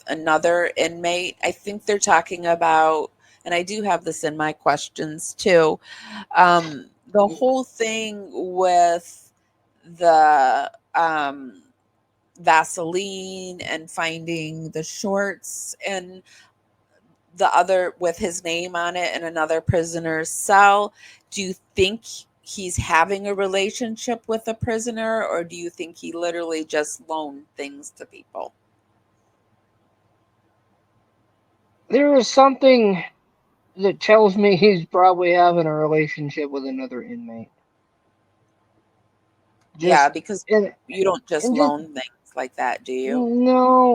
another inmate. I think they're talking about, and I do have this in my questions too, the whole thing with the Vaseline and finding the shorts and the other with his name on it in another prisoner's cell. Do you think he's having a relationship with a prisoner, or do you think he literally just loaned things to people? There is something that tells me he's probably having a relationship with another inmate. Yeah, Just because and you don't just and just loan things like that, do you?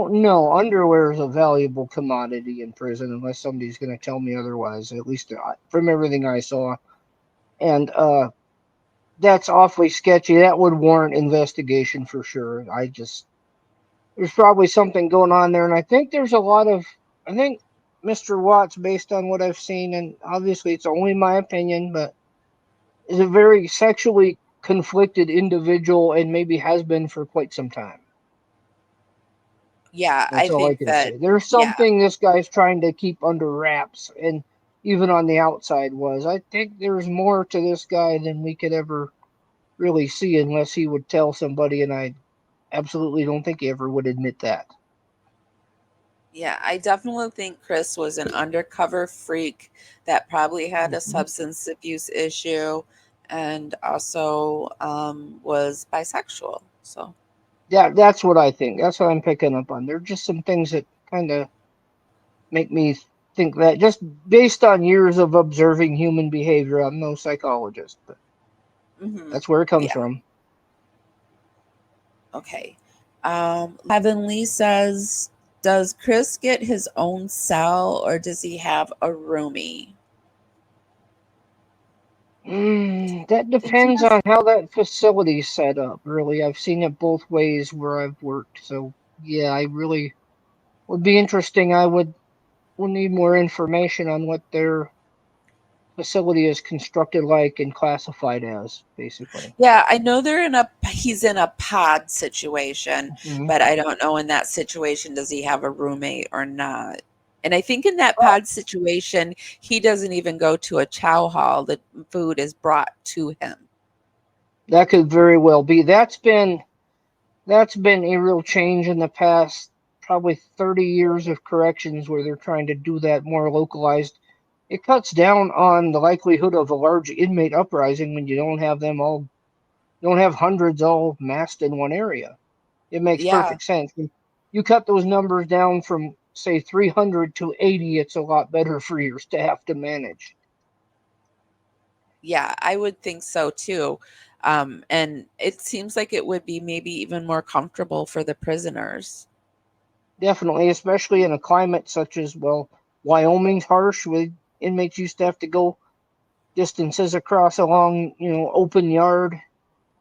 no, underwear is a valuable commodity in prison unless somebody's going to tell me otherwise. At least from everything I saw, and that's awfully sketchy. That would warrant investigation for sure. There's probably something going on there, and I think there's a lot of. I think Mr. Watts, based on what I've seen, and obviously it's only my opinion, but is a very sexually conflicted individual and maybe has been for quite some time. Yeah, I That's all I think can that, say. There's yeah, something this guy's trying to keep under wraps, and even on the outside was. I think there's more to this guy than we could ever really see unless he would tell somebody, and I absolutely don't think he ever would admit that. yeah, I definitely think Chris was an undercover freak that probably had a Mhm. substance abuse issue and also was bisexual. So, Yeah, that's what I think. That's what I'm picking up on. There are just some things that kind of make me think that, just based on years of observing human behavior. I'm no psychologist, but that's where it comes yeah, from. okay. Heavenly says, does Chris get his own cell or does he have a roomie? That It's depends just, on how that facility's set up, really. I've seen it both ways where I've worked. So, yeah, I really would be interesting. Would need more information on what their facility is constructed like and classified as, basically. yeah, I know he's in a pod situation, Hmm. but I don't know in that situation does he have a roommate or not. And I think in that Well, pod situation, he doesn't even go to a chow hall. The food is brought to him. that could very well be. That's been a real change in the past probably 30 years of corrections where they're trying to do that more localized. It cuts down on the likelihood of a large inmate uprising when you don't have hundreds all massed in one area. It makes Yeah, perfect sense. You cut those numbers down from say 300 to 80, it's a lot better for your staff to manage. yeah, I would think so too. And it seems like it would be maybe even more comfortable for the prisoners. Definitely, especially in a climate such as, well, Wyoming's harsh with inmates used to have to go distances across a long, open yard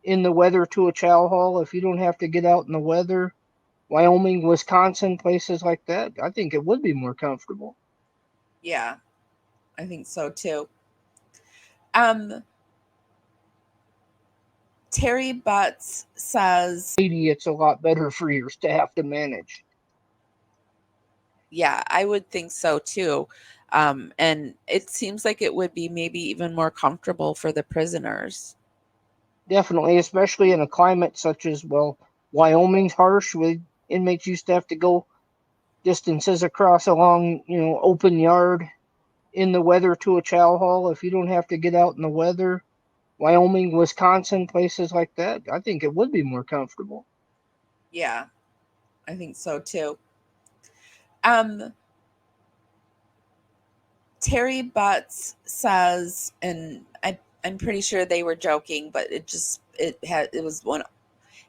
in the weather to a chow hall. If you don't have to get out in the weather, Wyoming, Wisconsin, places like that, I think it would be more comfortable. Yeah, I think so too. Um, Terry Butts says, 80, it's a lot better for your staff to manage. yeah, I would think so too. And it seems like it would be maybe even more comfortable for the prisoners. Definitely, especially in a climate such as, well, Wyoming's harsh with inmates used to have to go distances across a long, open yard in the weather to a chow hall. If you don't have to get out in the weather, Wyoming, Wisconsin, places like that, I think it would be more comfortable. Yeah, I think so too. Um, Terry Butts says, and I'm pretty sure they were joking, but it was one.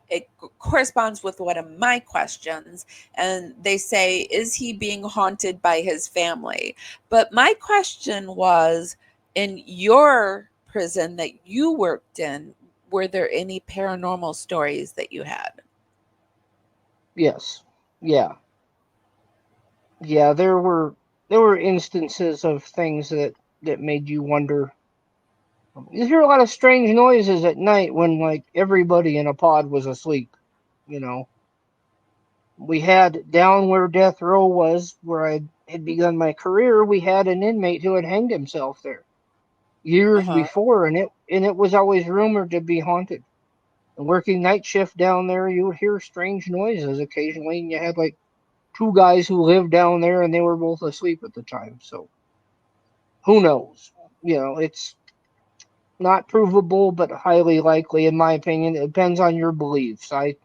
It corresponds with one of my questions, and they say, "Is he being haunted by his family?" But my question was, in your prison that you worked in, were there any paranormal stories that you had? Yes. Yeah. Yeah, there were instances of things that made you wonder. You hear a lot of strange noises at night when like everybody in a pod was asleep, you know. We had down where death row was, where I had begun my career, we had an inmate who had hanged himself there years Uh-huh. before, and it was always rumored to be haunted. And working night shift down there, you would hear strange noises occasionally, and you had like two guys who lived down there, and they were both asleep at the time. So who knows? It's not provable, but highly likely, in my opinion. It depends on your beliefs. I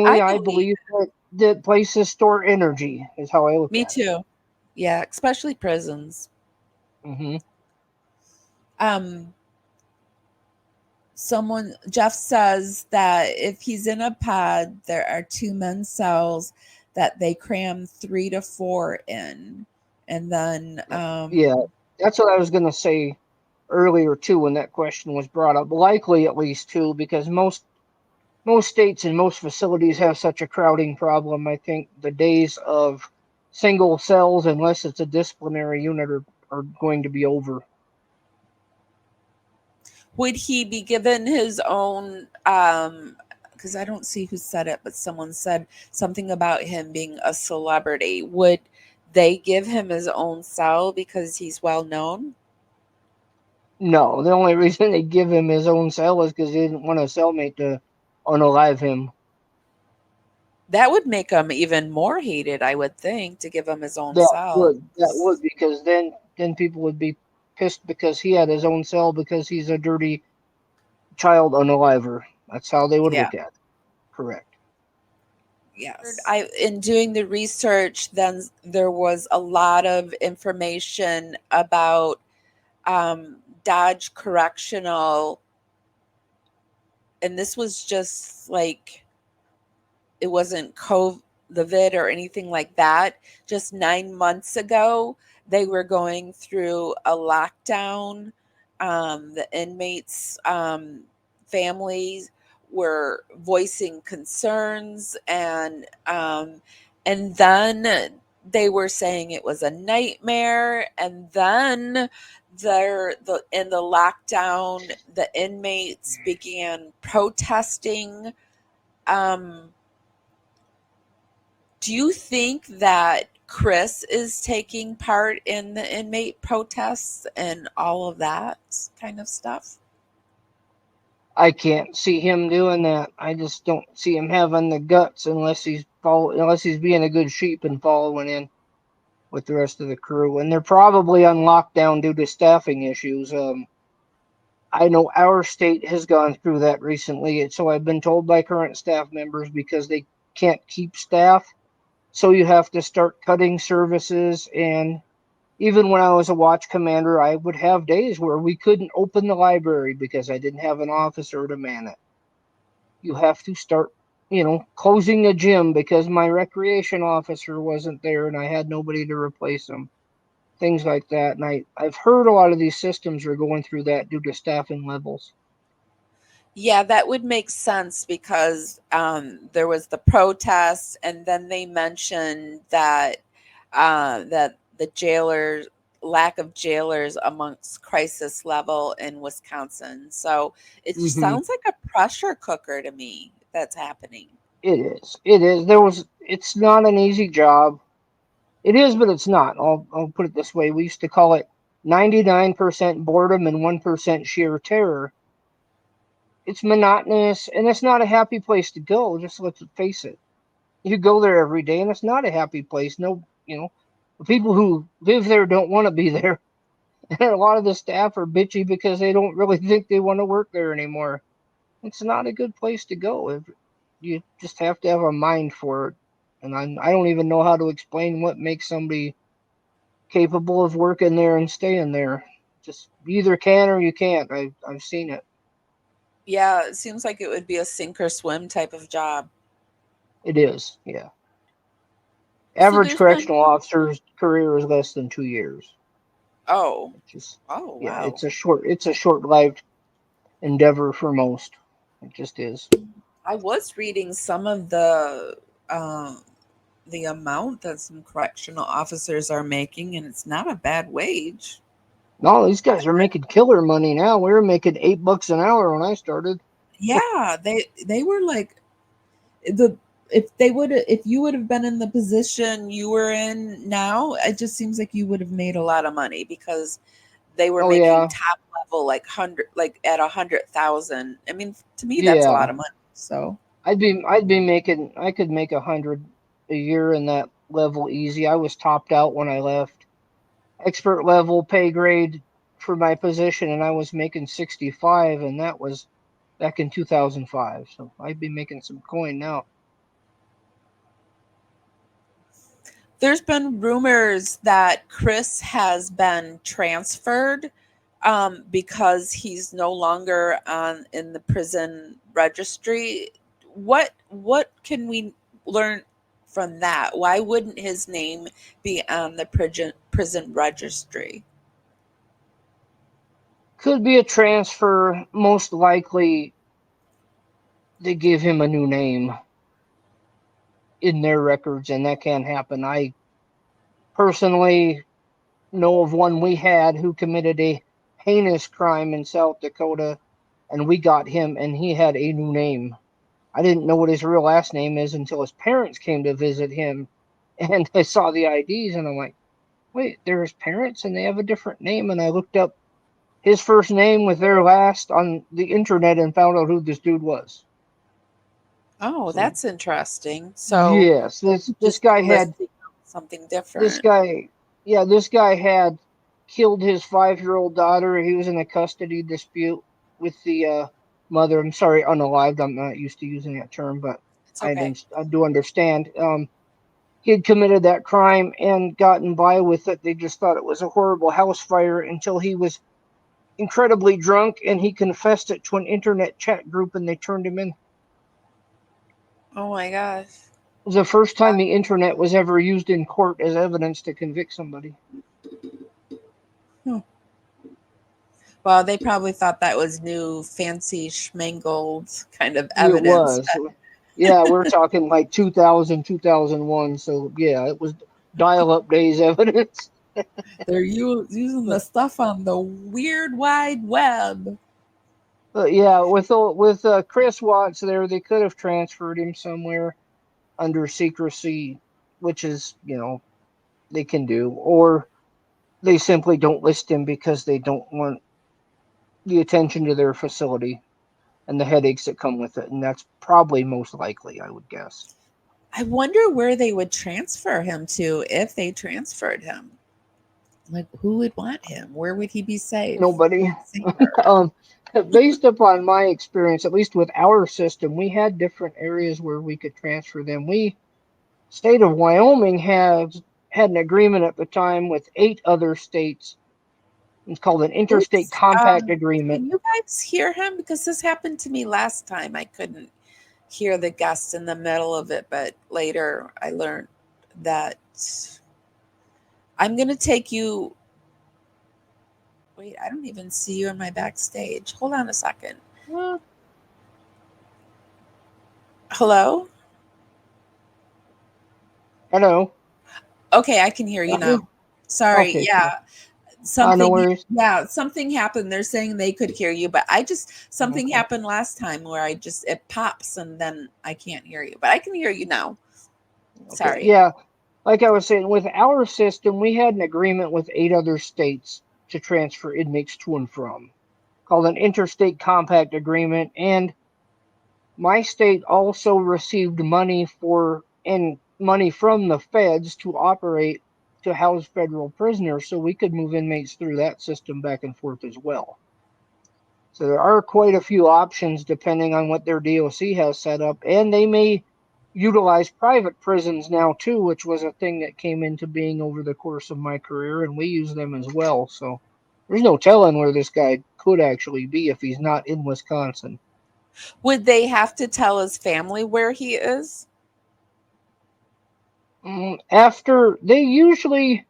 I believe. believe that places store energy, is how I look Me at it. too. Yeah, especially prisons. Hmm. Um, Jeff says that if he's in a pod, there are two men's cells that they cram 3 to 4 in, and then Yeah, that's what I was going to say earlier too when that question was brought up. Likely at least two, because most states and most facilities have such a crowding problem. I think the days of single cells, unless it's a disciplinary unit, are going to be over. would he be given his own because I don't see who said it, but someone said something about him being a celebrity. Would they give him his own cell because he's well known? No, the only reason they give him his own cell is because they didn't want a cellmate to unalive him. That would make him even more hated, I would think, to give him his own That cell. would because then people would be pissed because he had his own cell because he's a dirty child unaliver. That's how they would Yeah. look at it. Correct. Yes. I in doing the research, then there was a lot of information about Dodge Correctional, and this was just like it wasn't COVID or anything like that. Just 9 months ago, they were going through a lockdown. The inmates' families were voicing concerns, and then they were saying it was a nightmare. And then in the lockdown, the inmates began protesting. Um, do you think that Chris is taking part in the inmate protests and all of that kind of stuff? I can't see him doing that. I just don't see him having the guts unless he's being a good sheep and following in with the rest of the crew. And they're probably on lockdown due to staffing issues. I know our state has gone through that recently. So I've been told by current staff members because they can't keep staff. So you have to start cutting services. And even when I was a watch commander, I would have days where we couldn't open the library because I didn't have an officer to man it. You have to start, closing the gym because my recreation officer wasn't there and I had nobody to replace him. Things like that. And I've heard a lot of these systems are going through that due to staffing levels. Yeah, that would make sense because there was the protest, and then they mentioned that the jailers lack of jailers amongst crisis level in Wisconsin. So it just Hmm. sounds like a pressure cooker to me that's happening. It is. It is. It's not an easy job. It is, but it's not. I'll put it this way. We used to call it 99% boredom and 1% sheer terror. It's monotonous and it's not a happy place to go. Just let's face it. You go there every day and it's not a happy place. No, the people who live there don't want to be there. And a lot of the staff are bitchy because they don't really think they want to work there anymore. It's not a good place to go. You just have to have a mind for it. And I don't even know how to explain what makes somebody capable of working there and staying there. Just you either can or you can't. I've seen it. Yeah, it seems like it would be a sink or swim type of job. It is, yeah. So Average there's been correctional officer's career is less than 2 years. oh, It's just oh yeah, wow. it's a short lived endeavor for most. It just is. I was reading some of uh, the amount that some correctional officers are making, and it's not a bad wage. No, these guys are making killer money now. We were making $8 an hour when I started. Yeah, they were like the if you would have been in the position you were in now, it just seems like you would have made a lot of money because they were Oh making yeah, top level like at 100,000. I mean, to me that's a lot yeah. of money. So I'd be making, I could make 100 a year in that level easy. I was topped out when I left. Expert level pay grade for my position, and I was making 65, and that was back in 2005. So I'd be making some coin now. there's been rumors that Chris has been transferred because he's no longer on in the prison registry. What can we learn from that? Why wouldn't his name be on the prison registry? Could be a transfer. Most likely, they give him a new name in their records, and that can happen. I personally know of one we had who committed a heinous crime in South Dakota, and we got him, and he had a new name. I didn't know what his real last name is until his parents came to visit him, and I saw the IDs, and I'm like, wait, they're his parents, and they have a different name. And I looked up his first name with their last on the internet and found out who this dude was. Oh, So that's interesting. So yes, this just guy had listing something this different. guy, yeah, this guy had killed his 5-year-old daughter. He was in a custody dispute with the mother. I'm sorry, unalived. I'm not used to using that term, but It's okay. I do understand. He had committed that crime and gotten by with it. They just thought it was a horrible house fire until he was incredibly drunk and he confessed it to an internet chat group and they turned him in. It Oh my gosh. was the first time the internet was ever used in court as evidence to convict somebody. Hmm. Well, they probably thought that was new, fancy, schmangled kind of It evidence. was. Yeah, we're talking like 2000, 2001. So, yeah, it was dial up days evidence. They're using the But, stuff on the weird wide web. yeah, with Chris Watts there, they could have transferred him somewhere under secrecy, which is, they can do. Or they simply don't list him because they don't want the attention to their facility and the headaches that come with it. And that's probably most likely, I would guess. I wonder where they would transfer him to if they transferred him. Like, who would want him? Where would he be safe? Nobody. Safer. um, Based upon my experience, at least with our system, we had different areas where we could transfer them. We, state of Wyoming, had an agreement at the time with 8 other states. It's called an interstate Oops. compact agreement. Can you guys hear him? Because this happened to me last time. I couldn't hear the guest in the middle of it, but later I learned that I'm going to take you. Wait, I don't even see you in my backstage. Hold on a second. Well, Hello? hello. Okay, I can hear you Okay. now. Sorry. Okay, cool. Yeah. No Something worries. yeah, something happened. They're saying they could hear you, but something Okay. happened last time where it pops and then I can't hear you. But I can hear you now. Okay. Sorry. Yeah. Like I was saying, with our system, we had an agreement with 8 other states to transfer inmates to and from, called an interstate compact agreement. And my state also received money from the feds to operate to house federal prisoners, so we could move inmates through that system back and forth as well. So there are quite a few options depending on what their DOC has set up, and they may utilize private prisons now too, which was a thing that came into being over the course of my career, and we use them as well. So there's no telling where this guy could actually be if he's not in Wisconsin. Would they have to tell his family where he is? After they usually,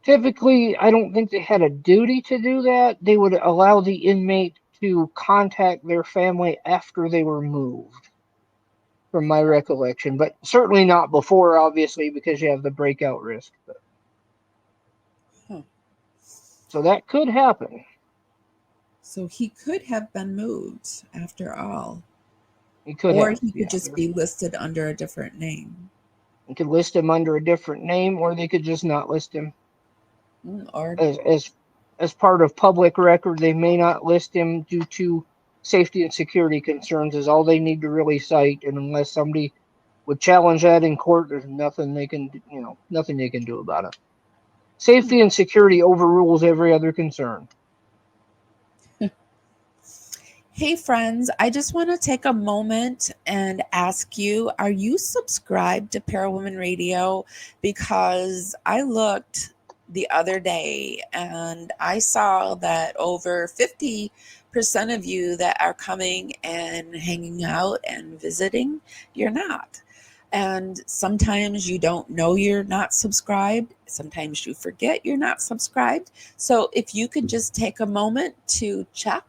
typically, I don't think they had a duty to do that. They would allow the inmate to contact their family after they were moved, from my recollection, but certainly not before, obviously, because you have the breakout risk. Hmm. So that could happen. So he could have been moved after all. He could Or have, he could yeah. just be listed under a different name. You could list him under a different name, or they could just not list him Or as part of public record. They may not list him due to safety and security concerns. Is all they need to really cite, and unless somebody would challenge that in court, there's nothing they can, nothing they can do about it. Safety and security overrules every other concern. hey, friends, I just want to take a moment and ask you, are you subscribed to Parawoman Radio? Because I looked the other day and I saw that over 50% of you that are coming and hanging out and visiting, you're not. And sometimes you don't know you're not subscribed. Sometimes you forget you're not subscribed. So if you could just take a moment to check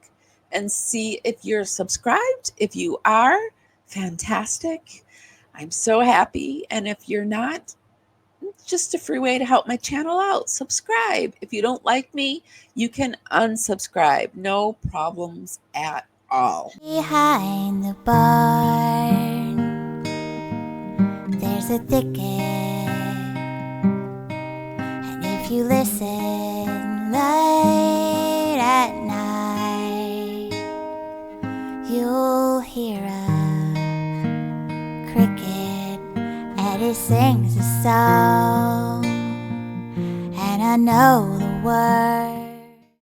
and see if you're subscribed. If you are, fantastic. I'm so happy. And if you're not, it's just a free way to help my channel out. Subscribe. If you don't like me, you can unsubscribe. No problems at all. Behind the barn, there's a thicket, and if you listen late at night, you'll hear a cricket, and it sings a song, and I know the words